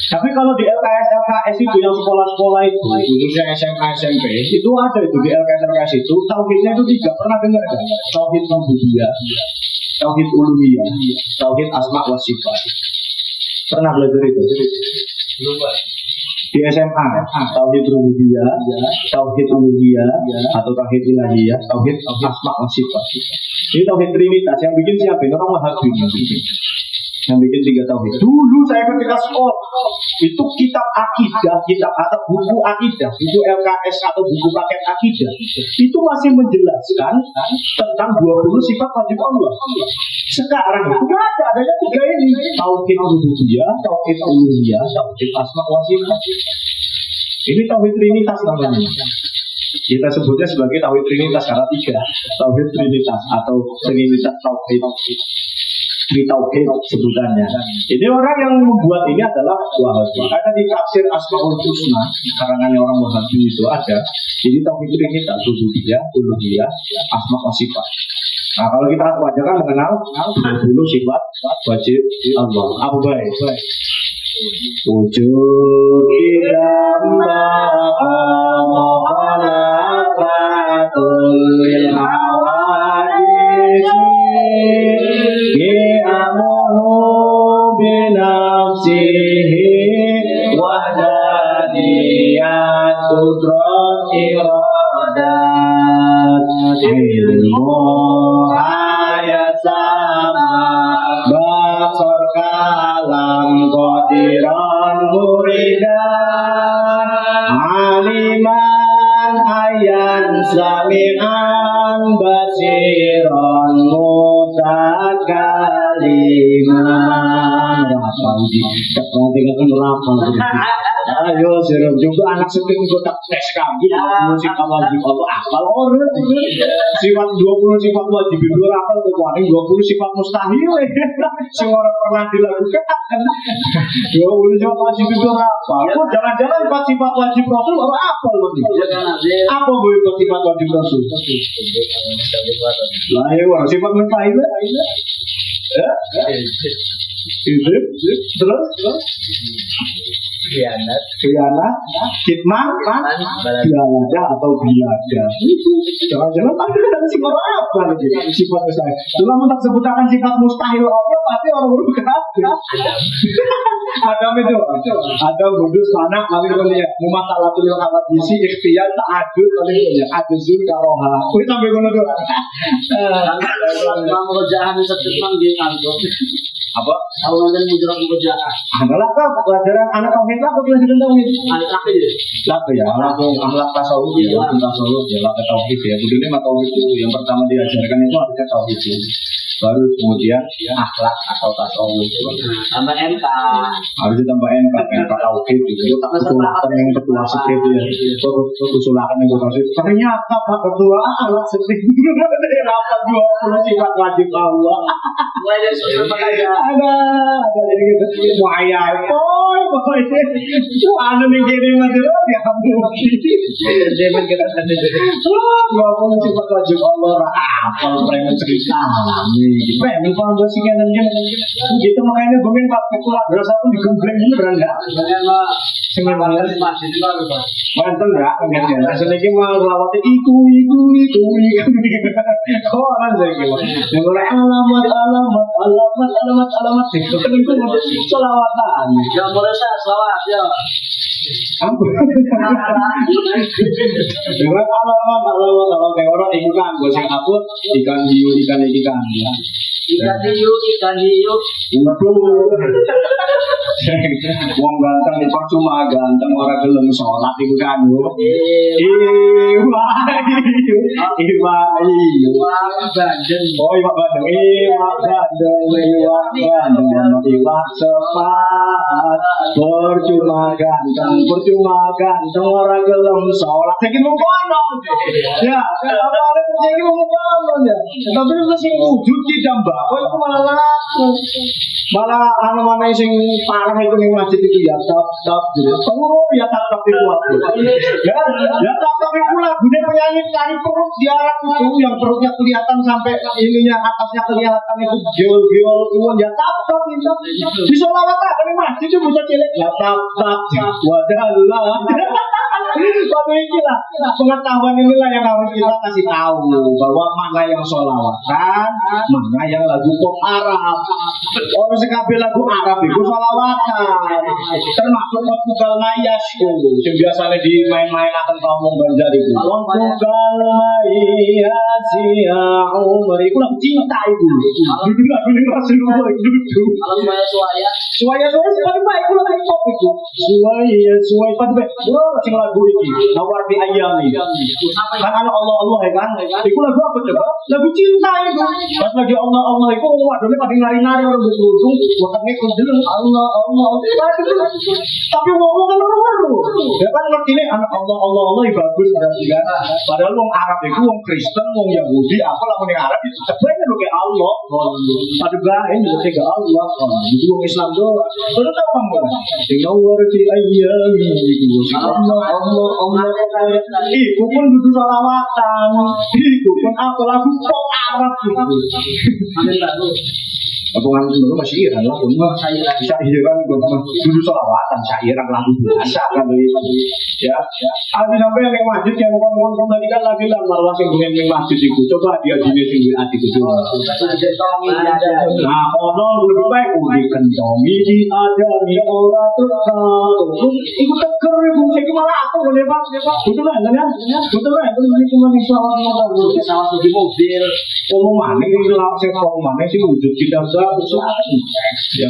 Tapi kalau di LKS itu yang sekolah-sekolah itu, khususnya SMA, SMP, itu ada itu di LKS itu, tauhidnya itu 3, pernah dengar kan? Tauhid rububiyah, tauhid uluhiyah, tauhid asma wa sifat. Pernah belajar itu? Di SMA, tauhid rububiyah, tauhid uluhiyah, atau tauhid ilahiyah, tauhid asma wa sifat. Ini tauhid trinitas yang bikin siapa? Orang Wahabi yang bikin 3 tauhid. Dulu saya ketika sekolah itu kitab akidah, kitab atau buku akidah, buku LKS atau buku paket akidah itu masih menjelaskan tentang 20 sifat wajib Allah. Sekarang itu nggak ada, adanya 3 ini: tauhid rububiyah, tauhid uluhiyah, tauhid asma wa sifat. Ini tauhid trinitas namanya. Kita sebutnya sebagai tauhid trinitas karena 3 tauhid trinitas atau trinitas tauhid. Tauhid sebutannya. Ini orang yang membuat ini adalah Wahabi. Karena di tafsir Asmaul Husna karangannya orang Wahabi itu ada. Jadi tauhid trinitas, rububiyah, uluhiyah, asma wa sifat. Nah, kalau kita wajar kan mengenal 20 sifat wajib Allah. Apa baik? Wujud idam mukhalafatul lil hawadisi Amuhu binafsihi wahdaniyat kudrat iradat ilmu ayat sama basar kalam qadiran muridan aliman ayan sami'an basiran kaliman apa uji kepentingan kenapa ayo sirup juga anak seting gue tak tes kamu musik wajib Allah akal orang sifat 20 sifat wajib itu apa tuh paling 20 sifat mustahil semua pernah dilakukan 20 sifat wajib itu apa aku jangan-jangan 4 sifat wajib Rasul apa loh apa gue sifat wajib Rasul lah ya sifat mustahil terus khianat, kitman, biada atau biada. Jangan-jangan tapi ada sifat apa lagi? Sifat mustahil. Cuma tak sebutkan sifat mustahil apa? Pasti orang baru kafir. Adam itu, Adam budus anak lalu kemudian mumakalatul awat bisi ikhtiar ta'adud lalu aduzul karoha. Kuwi sampai ngono doang. Pekerjaan sedang di kantor. Apa? Tahu nanti muncul pekerjaan. Adalah pelajaran anak tauhid lah, pelajaran tauhid. Apa ya? Apa ya? Akhlak tasawuf ya, tasawuf ya, akhlak tauhid ya. Kemudian mata tauhid itu yang pertama diajarkan itu harusnya tauhid itu. Baru kemudian akhlak atau tasawuf. Tambah MK. Harus ditambah MK tauhid gitu. Usulkan yang ketua sekte itu ya. Usulkan yang ketua sekte. Ternyata Pak Ketua akhlak sekte. Rapat 20 sifat wajib Allah. Mulai dari sosial aja. Ada dari gitu. Wahai pokoknya. Anu nih jadi macam ya kamu. Zaman kita tadi. 20 sifat wajib Allah. Apa premen cerita. Premen kalau gue sih kan gitu makanya gue minta ketua berasa pun digembleng ini beranda. Bagaimana? Sebenarnya masih itu baru Pak. mantan ya, enggak ya. Sebenarnya mau lawat itu. Kok orang saya gitu. Yang mulai alamat itu kan itu selawatan. Jangan boleh saya selawat ya. Ampun. Dengan alamat kalau kayak orang ikan gue sing upload ikan hiu ya. Ikan hiu. Waduh. Wong ganteng kok cuma ganteng ora gelem salat iku kan. Iwa. Bandeng. Oh, iwa bandeng. Iwa sepat. Percuma ganteng ora gelem salat. Saiki mung kono. Ya, apa ada saiki mung kono ya. Tapi wis sing wujud ditambah. Kok iku malah mana sing parah itu ning masjid itu ya tap gitu. Ya tap itu aku. Ya tap itu lagunya penyanyi cari perut diarah itu yang perutnya kelihatan sampai ininya atasnya kelihatan itu geol ya tap itu. Di selawatan ning masjid itu bisa cilik ya tap wadallah. Tapi inilah pengetahuan inilah yang harus kita kasih tahu bahwa mana yang sholawatan, mana yang lagu pop Arab. Orang sekali lagu Arab itu sholawatan, termasuk Portugal Mayas itu. Yang biasanya di main-main akan ngomong Banjar itu. Portugal Mayas ya Umar itu lagu cinta itu. Dulu lagu ini masih dulu. Kalau Suaya seperti baik itu lagu pop itu. Suaya pada baik. Sing lagu ini nawar di ayam ini kan Allah ya kan itu lagu apa coba lagu cinta itu pas lagi Allah itu waduh pada nari-nari orang berkerudung waktunya kejeleng Allah tapi ngomong kan orang ya kan ngerti ini anak Allah yang bagus padahal wong Arab itu wong Kristen wong Yahudi apa lah wong Arab itu sebenarnya lo kayak Allah aduh gak ini lo kayak Allah itu wong Islam doang lo tau kamu nawar di ayam Allah itu pun butuh salawatan itu pun apa lagu pop Arab itu Abang Amin dulu masih iran lah, bisa iran dulu salawatan, sairan lagu biasa kan ya. Habis sampai yang masjid yang ngomong tadi kan lagi lah marwah yang yang masjid itu coba dia jenis yang hati itu. Nah orang lebih baik dikentongi ada di orang terkau. Ibu teker ibu saya malah aku boleh pak, betul lah itu cuma di sawah di mobil. Ngomong mana ini lah saya ngomong mana sih wujud kita ya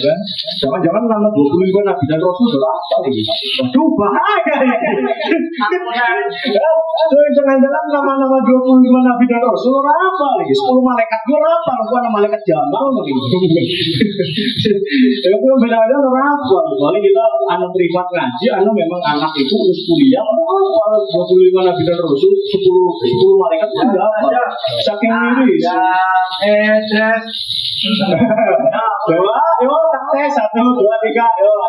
kan? Jangan-jangan nama 25 Nabi dan Rasul berapa lagi? Waduh bahaya ya. Jangan-jangan nama-nama 25 Nabi dan Rasul berapa lagi? 10 malaikat berapa? Bukan malaikat Jamal lagi. Ya pun beda-beda berapa? Soalnya kita anak privat ngaji, anak memang anak itu harus kuliah. Kalau 25 Nabi dan Rasul 10 malaikat berapa? Saking miris. Coba, yuk, tes 1, 2, 3, yuk.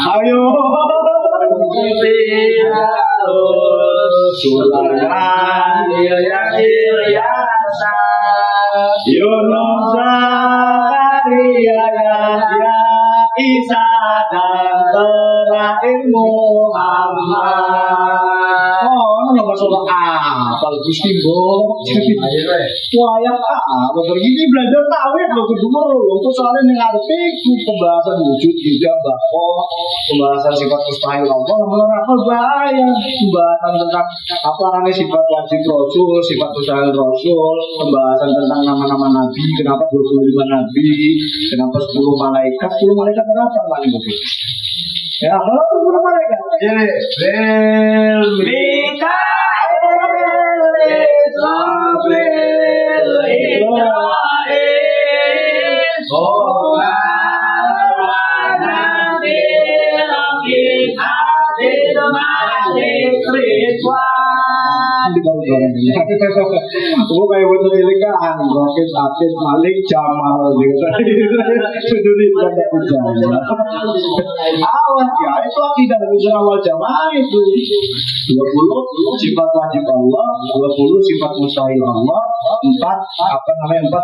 Ayo. Sulaiman ya Yunus Zakaria Yahya Isa dan terakhir Muhammad. Oh, masalah apal Gusti mbok. Wayang begini belajar tauhid lho kudu merung. Terus soalnya ning ngarepe ku pembahasan wujud tidak bahwa pembahasan sifat mustahil Allah menerapkan bahaya pembahasan tentang apa namanya sifat wajib Rasul, sifat mustahil Rasul, pembahasan tentang nama-nama Nabi, kenapa 25 Nabi, kenapa 10 malaikat kenapa Pak Ibu? Ya, kalau 10 malaikat. Jadi, oh kayak buat cilikan, roket, atit, malik, jamal, gitu. Suduri pada jamal. Awas ya, itu akidah unsur awal jamaah itu. 20 sifat wajib Allah, 20 sifat mustahil Allah, 4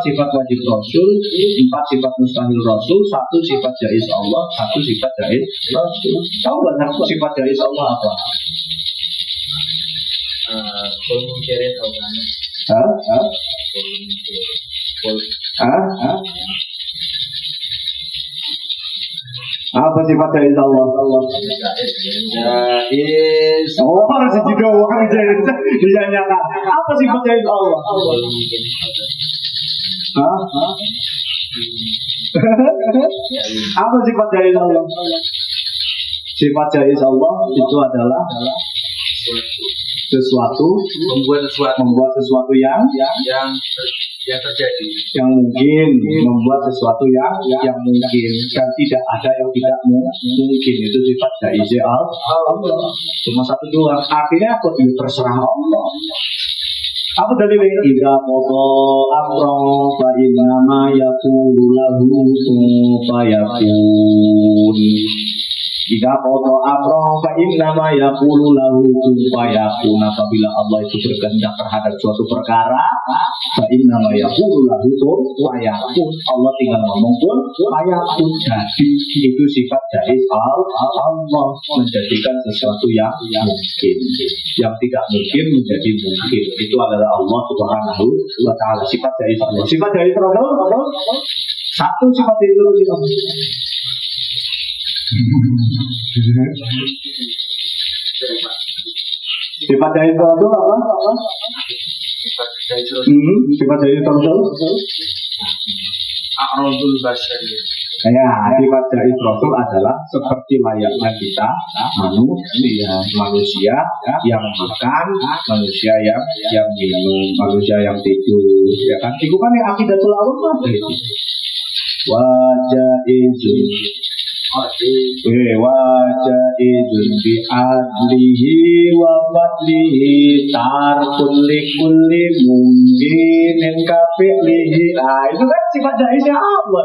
sifat wajib Rasul, 4 sifat mustahil Rasul, 1 sifat jaiz Allah, 1 sifat jaiz Rasul. Tahu nggak sifat jaiz Allah apa? Apa sifat jaiz Allah? Jaiz. Oh, harus juga orang jaiz. Ditanyakan. Apa sifat jaiz Allah? Apa sifat jaiz Allah? Sifat jaiz Allah itu adalah membuat sesuatu yang terjadi, yang mungkin, membuat sesuatu yang mungkin, dan tidak ada yang tidak mungkin. Itu sifat jaiz Allah. Cuma satu doang. Artinya apa? Itu terserah Allah. Apa dalilnya? Idza qada amran fa innama yaqulu lahu kun fayakun. Idza qada amran fa innama yaqulu lahu kun fayakun. Apabila Allah itu berkehendak terhadap suatu perkara, fa innama yaqulu lahu kun fayakun. Allah tinggal ngomong kun fayakun. Jadi itu sifat jaiz Allah, menjadikan sesuatu yang mungkin, yang tidak mungkin menjadi mungkin. Itu adalah Allah Subhanahu wa taala, sifat jaiz Allah. Sifat jaiz Allah satu sifat jaiz Allah. Sifat jaiz Allah apa? Sifat jaiz Allah a'radzul basyar. Ya, sifat jaiz Rasul adalah seperti layaknya kita manusia yang makan, manusia yang minum, manusia yang tidur, ya kan? Itu kan yang akidatul awam wajah izin. Wajah izin bi adlihi wa fadlihi tarkun likulli mungkinin kafi'lihi. Itu kan sifat jaiznya Allah.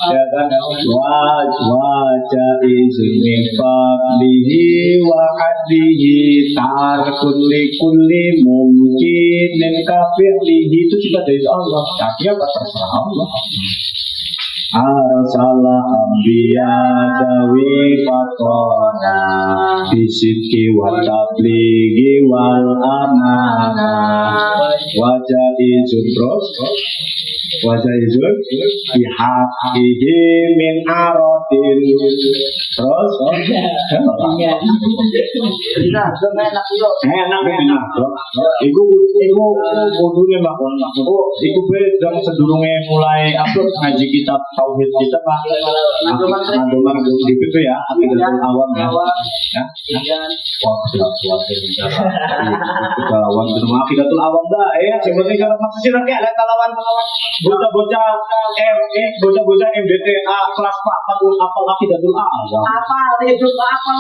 Ya kan? Wajah izin bi fadlihi wa adlihi tarkun likulli mungkinin kafi'lihi. Itu sifat jaiz Allah. Artinya apa? Terserah Allah. Arsalah ambiya dawi fatona bisidki wa tablighi wal amana wajah izun bihaqihi min arotin. Terus enak iku kudune Mbak. Iku jam sedurunge mulai upload ngaji kitab tauhid kita Pak. Mandoman di PP ya, akidatul awam ya. Wah, akidatul awam dah sebenarnya cara maksudnya kayak ada lawan bocah MBTA kelas 4 apa akidatul awam. Apa itu apa?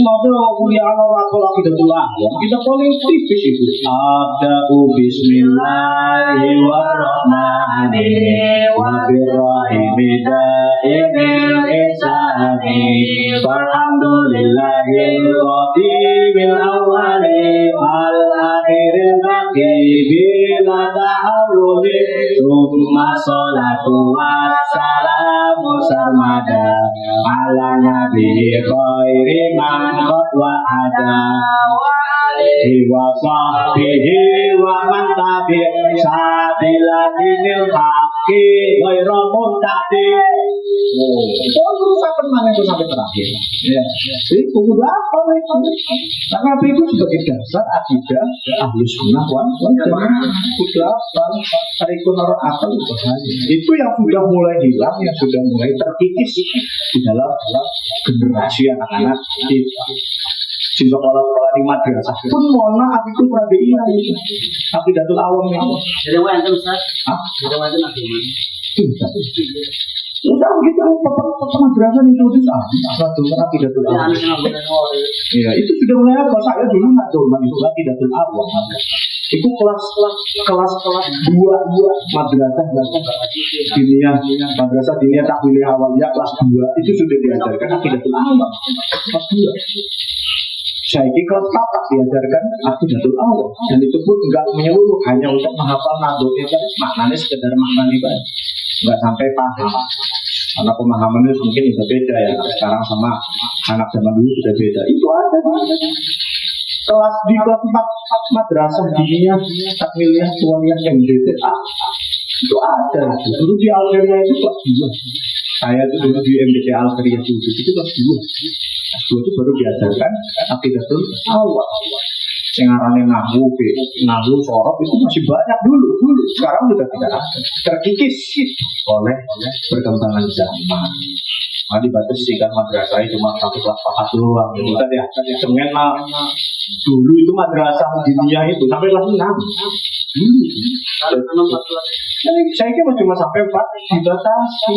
Mau kuliah apa akidatul awam. Kita paling tipis itu. Ada bismillahirrahmanirrahim wa birrahimi da'imil ihsani walhamdulillahil qadimil awwali wal akhiril baqi bila ta'arudi summa salatu wassalamu sarmada ala nabi khairi man qad wa'ada wa wa sahbihi wa man tabi sabila dinil haqi ghairu muttaqi. Oh, sampai mana itu sampai terakhir. Ya, itu udah apa itu? Karena itu sebagai dasar akidah ahli sunnah wal jamaah. Udah tarikun orang akal itu yang sudah mulai hilang, yang sudah mulai terkikis di dalam generasi anak-anak kita. Di sekolah-sekolah di madrasah pun mohon maaf itu prabeina itu akidatul awam itu. Jadi wanita Ustaz. Jadi wanita nanti. Udah kita madrasah itu satu akidatul awam. Ya itu sudah mulai apa? Saya dulu nggak tahu itu akidatul awam. Itu kelas 2 madrasah diniyah takwiliyah awaliyah kelas 2 itu sudah diajarkan akidatul awam kelas 2. Saya kelas 4 diajarkan akidatul awam dan itu pun enggak menyeluruh, hanya untuk menghafal nadotnya kan, maknanya sekedar maknanya kan, enggak sampai paham. Karena pemahamannya mungkin sudah beda ya, sekarang sama anak zaman dulu sudah beda. Itu ada kelas di kelas 4 madrasah diniyah takwiliyah awaliyah MDTA itu ada. Dulu di Algeria itu kelas 2. Saya itu dulu di MDTA Algeria itu kelas 2. Kelas 2 itu baru diajarkan akidatul awam. Sengarannya nahwu, sorof itu masih banyak dulu. Sekarang sudah tidak ada, terkikis oleh perkembangan zaman. Dibatasi kan madrasah itu cuma satu kelas 4 doang. Gitu kan ya. Semen dulu itu madrasah diniyah itu sampai kelas 6. Saya kira cuma sampai 4 dibatasi.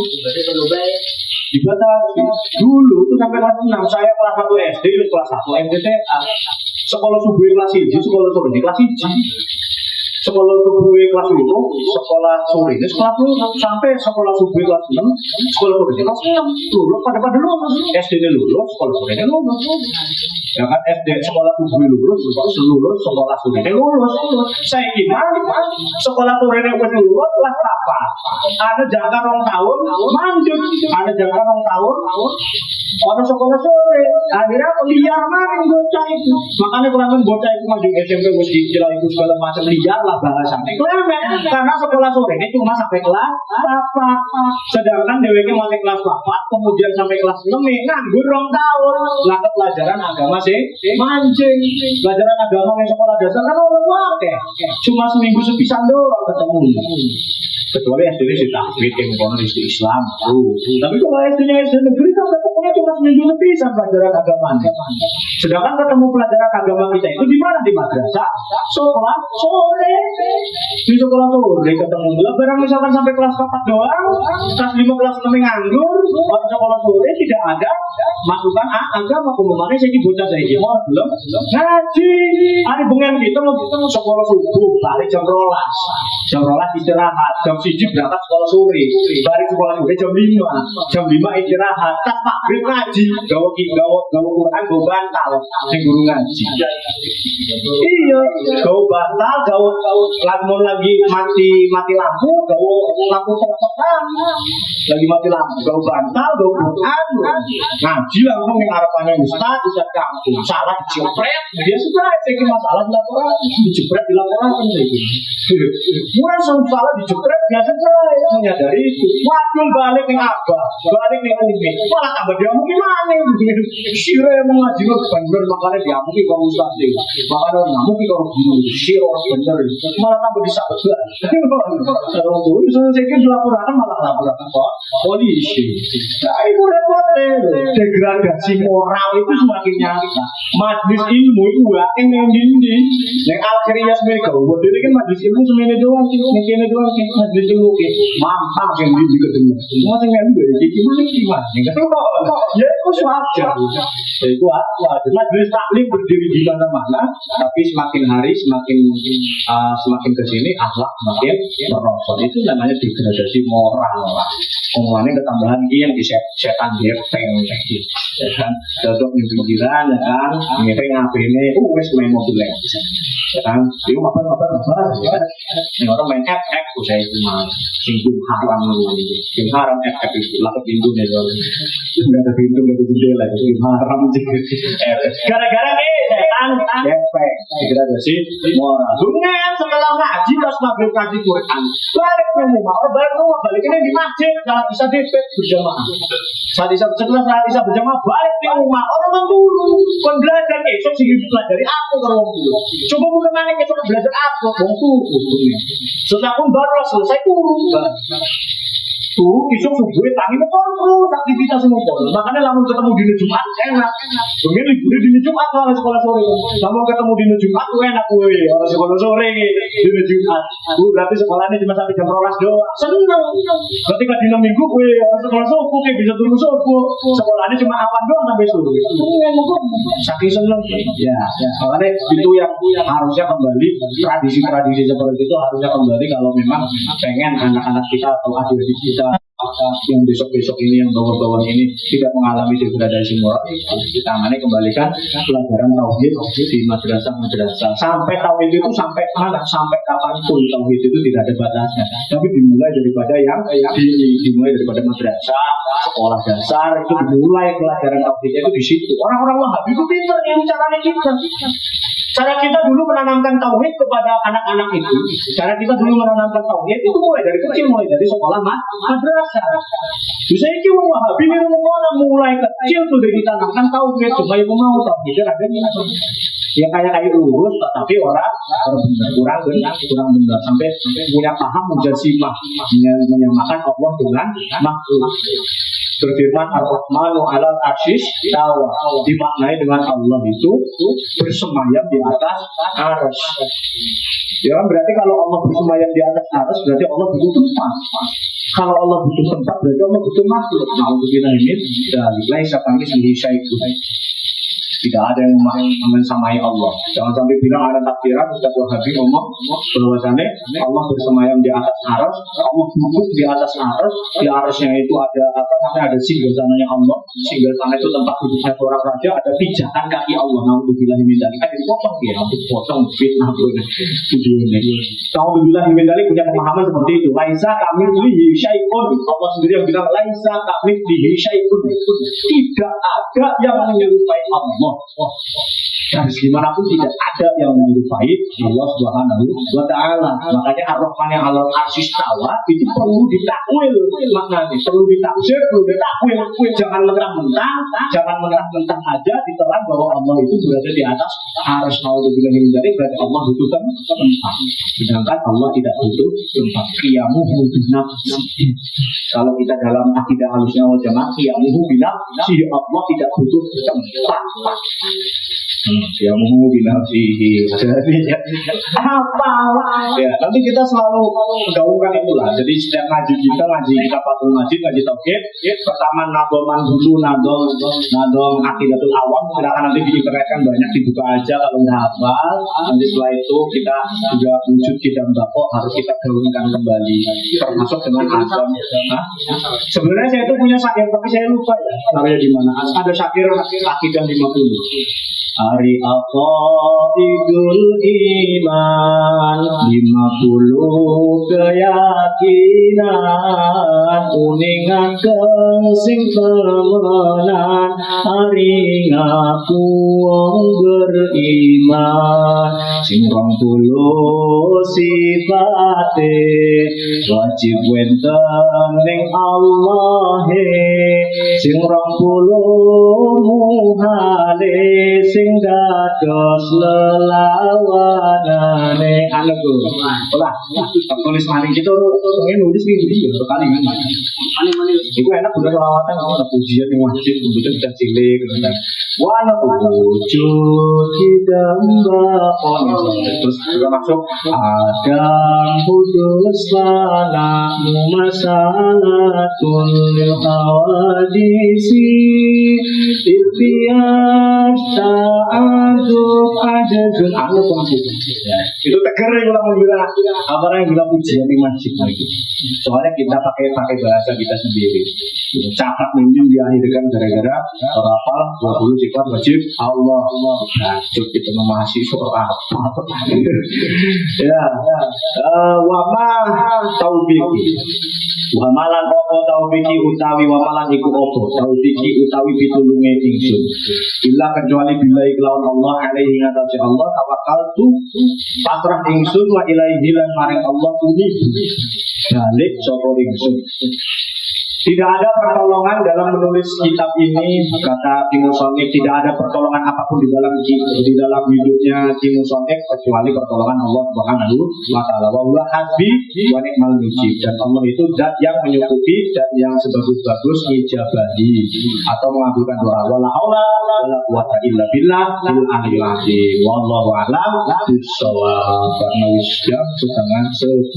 Dulu itu sampai kelas 6. Saya kelas 1 SD, kelas 1 MTTA. Sekolah subuh kelas 1, sekolah sore kelas 1. Sekolah subuh kelas 2, sekolah sore ini kelas 2 sampai sekolah subuh kelas 6, sekolah sore kelas 6. Lulus pada lulus. SD ini lulus, sekolah sore ini lulus. Ya kan SD sekolah subuh lulus, sekolah sore ini lulus. Saya gimana? Sekolah sore ini lulus kelas apa? Ada jangka 2 tahun, lanjut. Ada jangka 2 tahun, orang sekolah sore. Akhirnya liar main bocah itu. Makanya kalau bocah itu maju SMP mesti istilah itu segala macam liar lah bahasanya. Karena sekolah sore ini cuma sampai kelas 4. Sedangkan DWK masih kelas 4, kemudian sampai kelas 6 nganggur 2 tahun. Lah pelajaran agama sih mancing. Pelajaran agama yang sekolah dasar kan orang wakil. Cuma seminggu sepisan doang ketemu. Kecuali SD-nya sih tahfidz yang kono di Islam. Tapi kalau SD-nya SD negeri kan ketemunya cuma seminggu sepisan pelajaran agamanya. Sedangkan ketemu pelajaran agama kita itu di mana? Di madrasah sekolah sore. Di sekolah sore ketemu. Barang misalkan sampai kelas 4 doang, kelas 5 kelas 6 nganggur, waktu sekolah sore tidak ada masukan agama. Pemahamannya saya bocah saya mau belum ngaji. Hari bengen kita mau sekolah subuh balik jam 12 istirahat, jam 1 berangkat sekolah sore, balik sekolah sore jam 5 istirahat, tas maghrib ngaji, gawe Quran, gawe bantal, sing guru ngaji. Iya, gawe bantal, gawe lamun lagi mati lampu, gawe lampu terang, lagi mati lampu, gawe bantal, gawe Quran, ngaji langsung yang harapannya ustaz kampung, salah dijepret, dia sudah cek masalah dilaporan, dijepret dilaporan mulai salah dijepret biasa saya menyadari itu. Waduh balik nih abah, balik nih umi, malah tambah dia mungkin mana? Siro yang mengaji lo bener makanya dia mungkin kalau ustaz deh, makanya orang mungkin kalau guru siro bener, malah tambah disabet lah. Kalau guru misalnya saya kira dilaporkan malah laporan apa? Polisi. Nah itu repotnya, degradasi moral itu semakin nyata. Majlis ilmu itu wakin yang dindi, yang akhirnya sebenarnya kau, jadi kan majlis ilmu semuanya doang, mungkin doang sih majlis ilmu mampang yang dindi ketemu. Semua yang ada jadi gimana? Yang ketemu ya itu wajar. Itu wajar. Majlis taklim berdiri di mana-mana, tapi semakin hari semakin kesini akhlak semakin merosot. Itu namanya degradasi moral. Omongannya ketambahan yang di setan gepeng, ya kan? Dodok di pinggiran, ya kan? Ngepeng apa ini? Wes main mobil ya kan? Dia apa? Ya kan? Ini orang main FF, saya itu mah singgung haram namanya. Yang haram FF itu, lapor pintu nih soalnya. Nggak ada pintu, nggak ada jendela, itu haram sih. Gara-gara setan Quran, gepeng. Kira sih moral. Sungai setelah ngaji terus maghrib ngaji Quran. Balik ke rumah, balik ini di masjid, jangan bisa dipet berjamaah. Setelah saat bisa berjamaah balik ke rumah, orang dulu kon belajar esok sih pelajari aku kalau dulu. Coba bukan mana esok belajar aku, wong tuh. Setelah pun baru selesai turun. Tuh, besok subuh tangi terus aktivitas semua. Makanya lamun ketemu di Jumat enak. Mungkin libur di Jumat kalau sekolah sore. Lamun ketemu di Jumat enak gue. Orang sekolah sore di Jumat. Berarti sekolahnya cuma sampai jam 12 doang. Seneng. Ketika di minggu gue orang sekolah subuh bisa turun subuh. Sekolahnya cuma awan doang sampai sore. Saking seneng. Ya. Makanya itu yang harusnya kembali tradisi-tradisi seperti itu harusnya kembali kalau memang pengen anak-anak kita atau adik-adik kita yang besok-besok ini yang bawah-bawah ini tidak mengalami degradasi moral, kita amani kembalikan pelajaran tauhid di madrasah-madrasah. Sampai tauhid itu sampai mana? Sampai kapanpun tauhid itu tidak ada batasnya. Tapi dimulai daripada yang dimulai daripada madrasah, sekolah dasar itu dimulai pelajaran tauhidnya itu di situ. Orang-orang Wahabi itu pintar yang caranya kita. Cara kita dulu menanamkan tauhid kepada anak-anak itu. Cara kita dulu menanamkan tauhid itu mulai dari kecil, mulai dari sekolah madrasah. Bisa ini wong Wahabi ini orang mulai kecil sudah ditanamkan tauhid supaya mau tauhid ada ya kayak lurus tapi orang kurang benar sampai punya paham menjasimah menyamakan Allah dengan makhluk. Berfirman Ar-Rahmanu 'alal 'arsyish istawa, dimaknai dengan Allah itu bersemayam di atas arsy. Ya kan berarti kalau Allah bersemayam di atas arsy berarti Allah butuh tempat. Kalau Allah butuh tempat berarti Allah butuh makhluk. Nauzubillah min dzalik. Laisa kamitslihi syai'un. Tidak ada yang mensamai Allah. Jangan sampai bilang ada takdiran Ustaz Wahabi ngomong bahwasannya Allah bersemayam di atas arsy, Allah duduk di atas arsy, di arsy-nya itu ada apa namanya ada singgah sananya Allah. Singgah sana itu tempat duduknya seorang raja, ada pijakan kaki Allah. Nauzubillah min dzalik. Kan dipotong ya, dipotong fitnah tujuannya. Nauzubillah min dzalik punya pemahaman seperti itu. Laisa kamitslihi syai'un. Allah sendiri yang bilang laisa kamitslihi syai'un. Tidak ada yang menyerupai Allah. Dan dimanapun tidak ada yang menyerupai Allah Subhanahu wa Ta'ala. Makanya Ar-Rahman yang 'alal 'arsy istawa itu perlu ditakwil maknanya, perlu ditafsir, perlu ditakwil. Jangan mentah-mentah aja ditelan bahwa Allah itu berada di atas arsy. Nauzubillah min dzalik, berarti Allah butuh tempat. Sedangkan Allah tidak butuh tempat. Qiyamuhu binafsihi. Kalau kita dalam akidah Ahlussunnah wal Jamaah, qiyamuhu binafsihi, Allah tidak butuh tempat. Ya mau bilang sih apa ya nanti kita selalu menggaungkan itulah. Jadi setiap ngaji kita Fathul Majid, ngaji tauhid pertama nadom dulu nadom akidatul awam, silakan nanti di internet kan banyak dibuka aja kalau nggak hafal. Nanti setelah itu kita juga wujud kita mbako harus kita gaungkan kembali termasuk dengan azam. Sebenarnya saya itu punya syakir tapi saya lupa ya caranya di mana. Ada syakir akidah 50. Hari Aqaidul Iman 50 keyakinan uningan sing temenan hari ngaku wong beriman sing 20 sifate wajib wenten ning Allah sing 20 muhale sing dados lelawanane anu ku. Olah, tulis maning kita pengen nulis iki berkali kan. Iku enak bener lawatan kalau ada pujian yang wajib kemudian kita cilik kan. Wala wujud kita mbakon terus juga masuk Adam kudus lanamu masalatun lil hawadisi ilfiyat ta'aduk adadun anu itu teger yang bilang apa yang bilang pujian di masjid lagi. Soalnya kita pakai bahasa kita sendiri. Catat minjem diakhirkan gara-gara hafal 20 sifat wajib Allah. Nah, coba kita memahami surah apa. Ya. Wama taubiki. Wamalan opo taubiki utawi wamalan iku opo taubiki utawi pitulunge ingsun. Bila kecuali bila lawan Allah alaihi ngatasi Allah tawakkaltu pasrah ingsun wa ilaihi lan maring Allah uni balik sapa ingsun. Tidak ada pertolongan dalam menulis kitab ini, kata Timusonif, tidak ada pertolongan apapun di dalam hidupnya Timusonif kecuali pertolongan Allah Subhanahu wa taala. Wa huwa hasbi wa ni'mal mujib. Dan Allah itu zat yang menyukupi dan yang sebagus-bagus ijabahi atau mengabulkan doa. Wala haula wala quwata illa billah al aliyil azim. Wallahu a'lam bissawab. Karena jam setengah 10.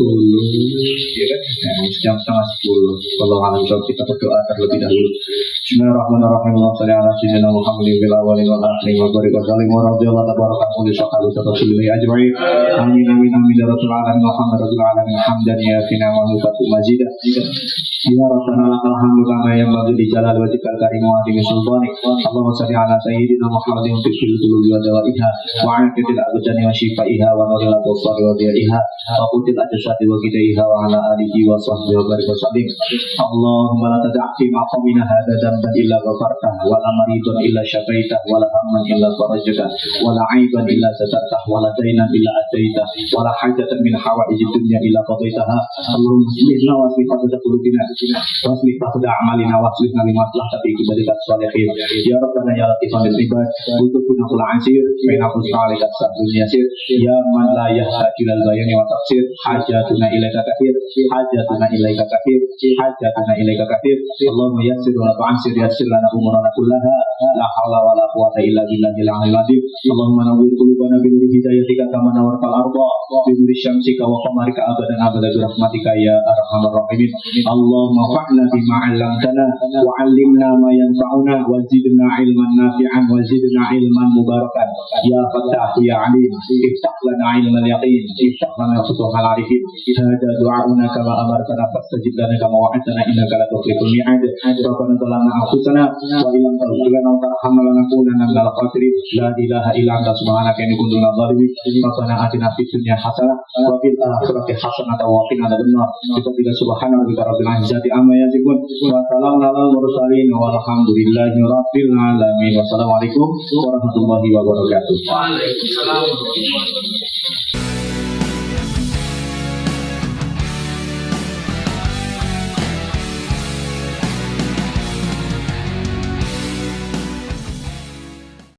Jam setengah 10. Kalau kita berdoa terlebih dahulu. Bismillahirrahmanirrahim. Allahumma shalli ala sayyidina Muhammadin fil awwalin wal akhirin wa barik wa sallim wa radhiyallahu tabaraka li saqali tasalli ajma'in. Amin amin amin ya rabbal alamin Muhammad rabbul alamin hamdan ya fina wa mufatu majidah. Ya rabbana lakal hamdu kama yanbaghi li jalali wajhikal karim wa azimi sultanik. Allahumma shalli ala sayyidina Muhammadin fil qulubi wa dawaiha wa afiyatil abdani wa shifaiha wa nuril absari wa diyaiha wa qutil ajsadi wa qidaiha wa ala alihi wa sahbihi wa barik wa sallim. Allahumma la tad'a fi maqamina hadha dhanban illa ghafartah wa la maridan illa syafaitah wa la hamman illa farajtah wa la 'aiban illa satartah wa la daynan illa ataitah wa la hajatan min hawaijid dunya illa qadaitaha. Allahumma aslihna wa aslih fasada qulubina wa aslih fasada a'malina wa aslihna li maslahati ibadikas shalihin. Ya rabbana ya latifan bil ibad utubna kul 'asir baina qusalikat sabdun yasir ya man la yahtaju lil bayani wa tafsir hajatuna ilaika kathir hajatuna ilaika kathir hajatuna ilaika kathir. Allahumma yassir wa la tu'assir yassir lana umurana kullaha la haula wa la quwwata illa billahil aliyyil azim. Allahumma nawwir qulubana bi nuri hidayatika kama nawwartal arda bi nuri syamsika wa qamarika abadan abada bi rahmatika ya arhamar rahimin. Allahumma fa'na bima 'allamtana wa 'allimna ma yanfa'una wa zidna 'ilman nafi'an wa zidna 'ilman mubarakan ya fattah ya 'alim iftah lana 'ilmal yaqin iftah lana futuhal 'arifin. Hada du'auna kama amartana fastajib lana kama wa'adtana innaka la tukhliqul mi'ad. Rabbana zalamna anfusana wa illam taghfir lana wa tarhamna lanakunanna minal khasirin. La ilaha illa anta subhanaka inni kuntu minadh dhalimin. Rabbana atina fid dunya hasanah wa fil akhirati hasanah wa qina adzabannar. Kita subhana rabbika rabbil izzati amma yasifun wa salamun alal mursalin walhamdulillahi rabbil alamin. Wassalamualaikum warahmatullahi wabarakatuh. Waalaikumsalam.